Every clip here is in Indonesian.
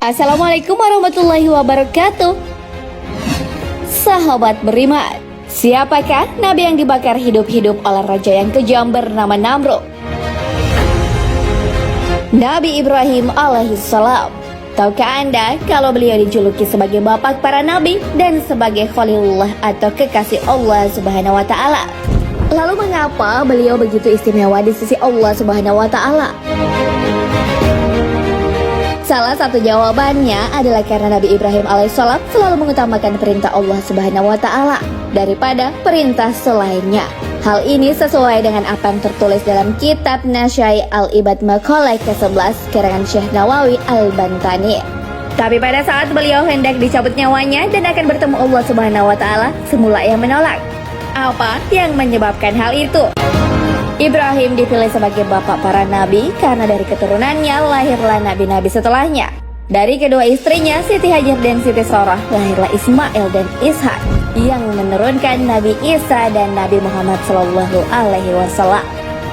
Assalamualaikum warahmatullahi wabarakatuh. Sahabat beriman, siapakah nabi yang dibakar hidup-hidup oleh raja yang kejam bernama Namrud? Nabi Ibrahim alaihissalam. Tahukah Anda kalau beliau dijuluki sebagai bapak para nabi dan sebagai Khalilullah atau kekasih Allah Subhanahu wa taala? Lalu mengapa beliau begitu istimewa di sisi Allah Subhanahu wa taala? Salah satu jawabannya adalah karena Nabi Ibrahim alaihissalam selalu mengutamakan perintah Allah Subhanahu wa taala daripada perintah selainnya. Hal ini sesuai dengan apa yang tertulis dalam kitab Nasyai al-Ibad maqalah ke-11 karangan Syekh Nawawi al-Bantani. Tapi pada saat beliau hendak dicabut nyawanya dan akan bertemu Allah Subhanahu wa taala, semula ia menolak. Apa yang menyebabkan hal itu? Ibrahim dipilih sebagai bapak para nabi karena dari keturunannya lahirlah nabi-nabi setelahnya. Dari kedua istrinya, Siti Hajar dan Siti Sarah, lahirlah Ismail dan Ishak yang menurunkan Nabi Isa dan Nabi Muhammad SAW.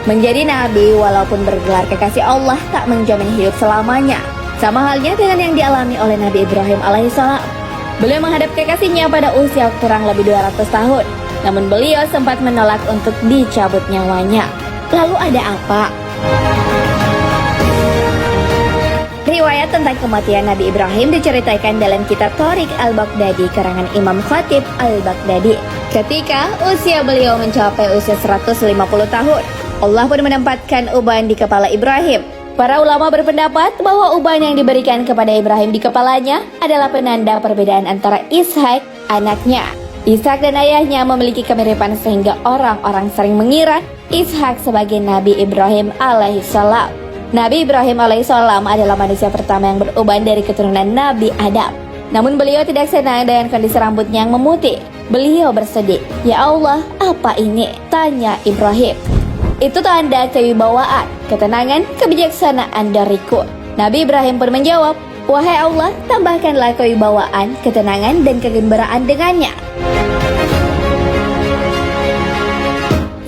Menjadi nabi walaupun bergelar kekasih Allah tak menjamin hidup selamanya. Sama halnya dengan yang dialami oleh Nabi Ibrahim alaihissalam. Beliau menghadap kekasihnya pada usia kurang lebih 200 tahun. Namun beliau sempat menolak untuk dicabut nyawanya. Lalu ada apa? Riwayat tentang kematian Nabi Ibrahim diceritakan dalam kitab Thariq al-Baghdadi karangan Imam Khatib al-Baghdadi. Ketika usia beliau mencapai usia 150 tahun, Allah pun menempatkan uban di kepala Ibrahim. Para ulama berpendapat bahwa uban yang diberikan kepada Ibrahim di kepalanya adalah penanda perbedaan antara Ishak, anaknya. Ishak dan ayahnya memiliki kemiripan sehingga orang-orang sering mengira Ishak sebagai Nabi Ibrahim alaihissalam. Nabi Ibrahim alaihissalam adalah manusia pertama yang beruban dari keturunan Nabi Adam. Namun beliau tidak senang dengan kondisi rambutnya yang memutih. Beliau bersedih. "Ya Allah, apa ini?" tanya Ibrahim. "Itu tanda kewibawaan, ketenangan, kebijaksanaan dariku." Nabi Ibrahim pun menjawab, "Wahai Allah, tambahkanlah kewibawaan, ketenangan, dan kegembiraan dengannya."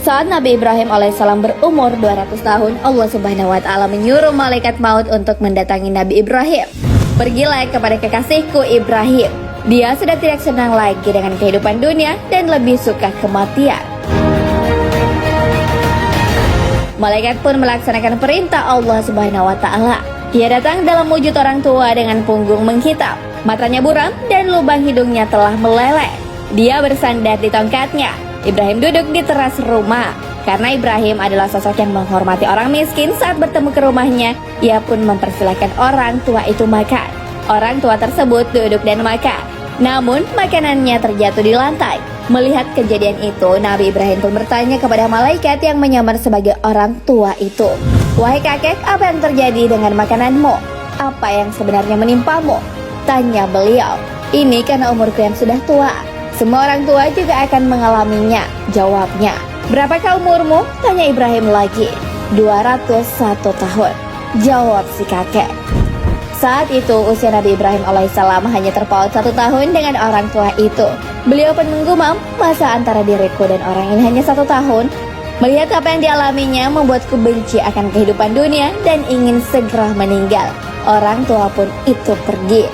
Saat Nabi Ibrahim alaihissalam berumur 200 tahun, Allah Subhanahu wa taala menyuruh malaikat maut untuk mendatangi Nabi Ibrahim. "Pergilah kepada kekasihku Ibrahim. Dia sudah tidak senang lagi dengan kehidupan dunia dan lebih suka kematian." Malaikat pun melaksanakan perintah Allah Subhanahu wa taala. Dia datang dalam wujud orang tua dengan punggung menghitam, matanya buram dan lubang hidungnya telah meleleh. Dia bersandar di tongkatnya. Ibrahim duduk di teras rumah. Karena Ibrahim adalah sosok yang menghormati orang miskin, saat bertemu ke rumahnya, ia pun mempersilahkan orang tua itu makan. Orang tua tersebut duduk dan makan. Namun makanannya terjatuh di lantai. Melihat kejadian itu, Nabi Ibrahim pun bertanya kepada malaikat yang menyamar sebagai orang tua itu, "Wahai kakek, apa yang terjadi dengan makananmu? Apa yang sebenarnya menimpamu?" Tanya beliau. "Ini karena umurku yang sudah tua. Semua orang tua juga akan mengalaminya," jawabnya. "Berapakah umurmu?" tanya Ibrahim lagi. 201 tahun, jawab si kakek. Saat itu usia Nabi Ibrahim alaihissalam hanya terpaut 1 tahun dengan orang tua itu. Beliau pun menggumam, "Masa antara diriku dan orang ini hanya 1 tahun? Melihat apa yang dialaminya membuatku benci akan kehidupan dunia dan ingin segera meninggal." Orang tua pun itu pergi.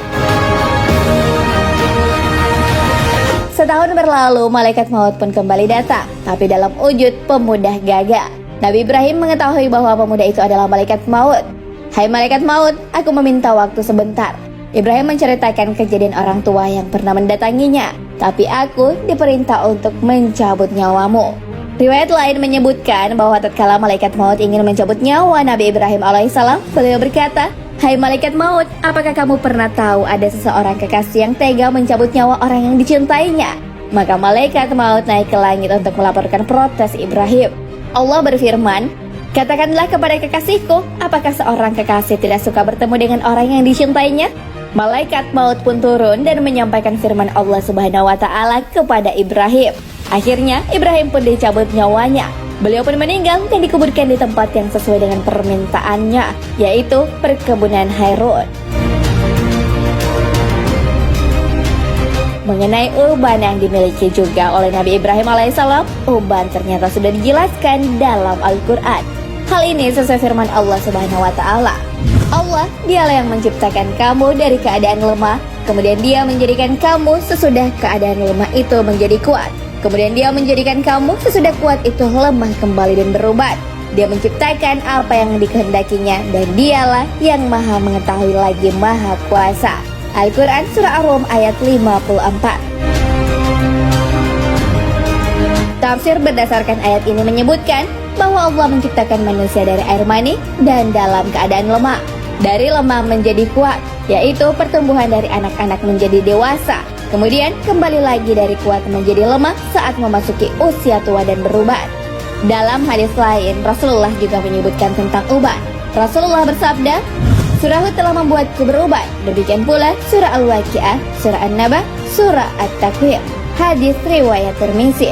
Setahun berlalu, malaikat maut pun kembali datang, tapi dalam wujud pemuda gagah. Nabi Ibrahim mengetahui bahwa pemuda itu adalah malaikat maut. "Hai malaikat maut, aku meminta waktu sebentar." Ibrahim menceritakan kejadian orang tua yang pernah mendatanginya. "Tapi aku diperintah untuk mencabut nyawamu." Riwayat lain menyebutkan bahwa tatkala malaikat maut ingin mencabut nyawa Nabi Ibrahim alaihissalam, beliau berkata, "Hai malaikat maut, apakah kamu pernah tahu ada seseorang kekasih yang tega mencabut nyawa orang yang dicintainya?" Maka malaikat maut naik ke langit untuk melaporkan protes Ibrahim. Allah berfirman, "Katakanlah kepada kekasihku, apakah seorang kekasih tidak suka bertemu dengan orang yang dicintainya?" Malaikat maut pun turun dan menyampaikan firman Allah Subhanahu wa taala kepada Ibrahim. Akhirnya Ibrahim pun dicabut nyawanya. Beliau pun meninggal dan dikuburkan di tempat yang sesuai dengan permintaannya, yaitu perkebunan Hairun. Mengenai uban yang dimiliki juga oleh Nabi Ibrahim alaihissalam, uban ternyata sudah dijelaskan dalam Al-Quran. Hal ini sesuai firman Allah Subhanahu wa taala. Allah, dialah yang menciptakan kamu dari keadaan lemah, kemudian dia menjadikan kamu sesudah keadaan lemah itu menjadi kuat. Kemudian dia menjadikan kamu sesudah kuat itu lemah kembali dan berobat. Dia menciptakan apa yang dikehendakinya dan dialah yang maha mengetahui lagi maha kuasa. Al-Quran Surah Ar-Rum ayat 54. Tafsir berdasarkan ayat ini menyebutkan bahwa Allah menciptakan manusia dari air mani dan dalam keadaan lemah. Dari lemah menjadi kuat, yaitu pertumbuhan dari anak-anak menjadi dewasa. Kemudian kembali lagi dari kuat menjadi lemah saat memasuki usia tua dan berubat. Dalam hadis lain, Rasulullah juga menyebutkan tentang ubat. Rasulullah bersabda, surah Hud telah membuatku berubat. Demikian pula surah Al-Waqi'ah, surah An-Naba, surah At-Takwir. Hadis riwayat Tirmizi.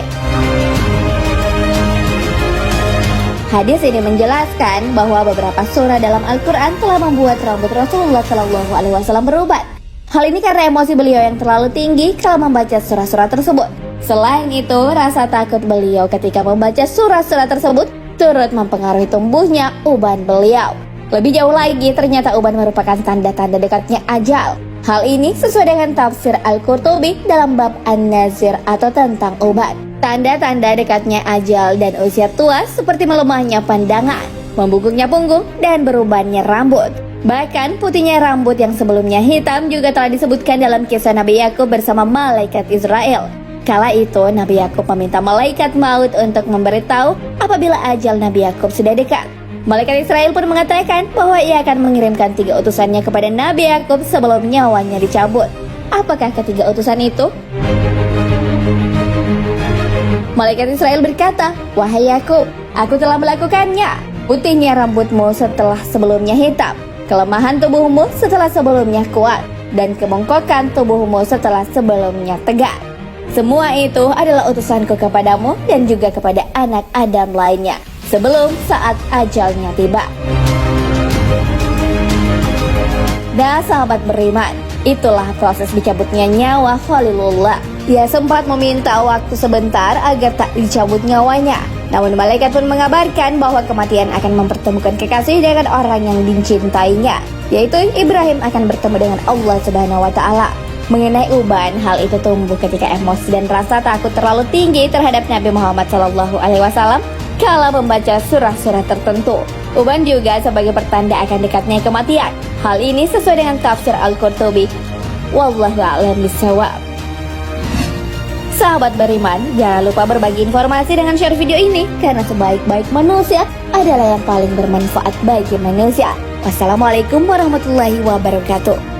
Hadis ini menjelaskan bahwa beberapa surah dalam Al-Quran telah membuat rambut Rasulullah SAW berubat. Hal ini karena emosi beliau yang terlalu tinggi kalau membaca surah-surah tersebut. Selain itu, rasa takut beliau ketika membaca surah-surah tersebut turut mempengaruhi tumbuhnya uban beliau. Lebih jauh lagi, ternyata uban merupakan tanda-tanda dekatnya ajal. Hal ini sesuai dengan tafsir Al-Qurtubi dalam bab An-Nazir atau tentang uban. Tanda-tanda dekatnya ajal dan usia tua seperti melemahnya pandangan, membungkuknya punggung, dan berubannya rambut. Bahkan putihnya rambut yang sebelumnya hitam juga telah disebutkan dalam kisah Nabi Yakub bersama malaikat Israel. Kala itu Nabi Yakub meminta malaikat maut untuk memberitahu apabila ajal Nabi Yakub sudah dekat. Malaikat Israel pun mengatakan bahwa ia akan mengirimkan 3 utusannya kepada Nabi Yakub sebelum nyawanya dicabut. Apakah ketiga utusan itu? Malaikat Israel berkata, wahai Yakub, aku telah melakukannya. Putihnya rambutmu setelah sebelumnya hitam, kelemahan tubuhmu setelah sebelumnya kuat, dan kebongkokan tubuhmu setelah sebelumnya tegak. Semua itu adalah utusanku kepadamu dan juga kepada anak Adam lainnya, sebelum saat ajalnya tiba. Nah sahabat beriman, itulah proses dicabutnya nyawa Khalilullah. Dia sempat meminta waktu sebentar agar tak dicabut nyawanya. Namun malaikat pun mengabarkan bahwa kematian akan mempertemukan kekasih dengan orang yang dicintainya, yaitu Ibrahim akan bertemu dengan Allah Subhanahu wa Ta'ala. Mengenai uban, hal itu tumbuh ketika emosi dan rasa takut terlalu tinggi terhadap Nabi Muhammad SAW kala membaca surah-surah tertentu. Uban juga sebagai pertanda akan dekatnya kematian. Hal ini sesuai dengan tafsir Al-Qurtubi. Wallahu a'lam bishawab. Sahabat beriman, jangan lupa berbagi informasi dengan share video ini, karena sebaik-baik manusia adalah yang paling bermanfaat bagi manusia. Wassalamualaikum warahmatullahi wabarakatuh.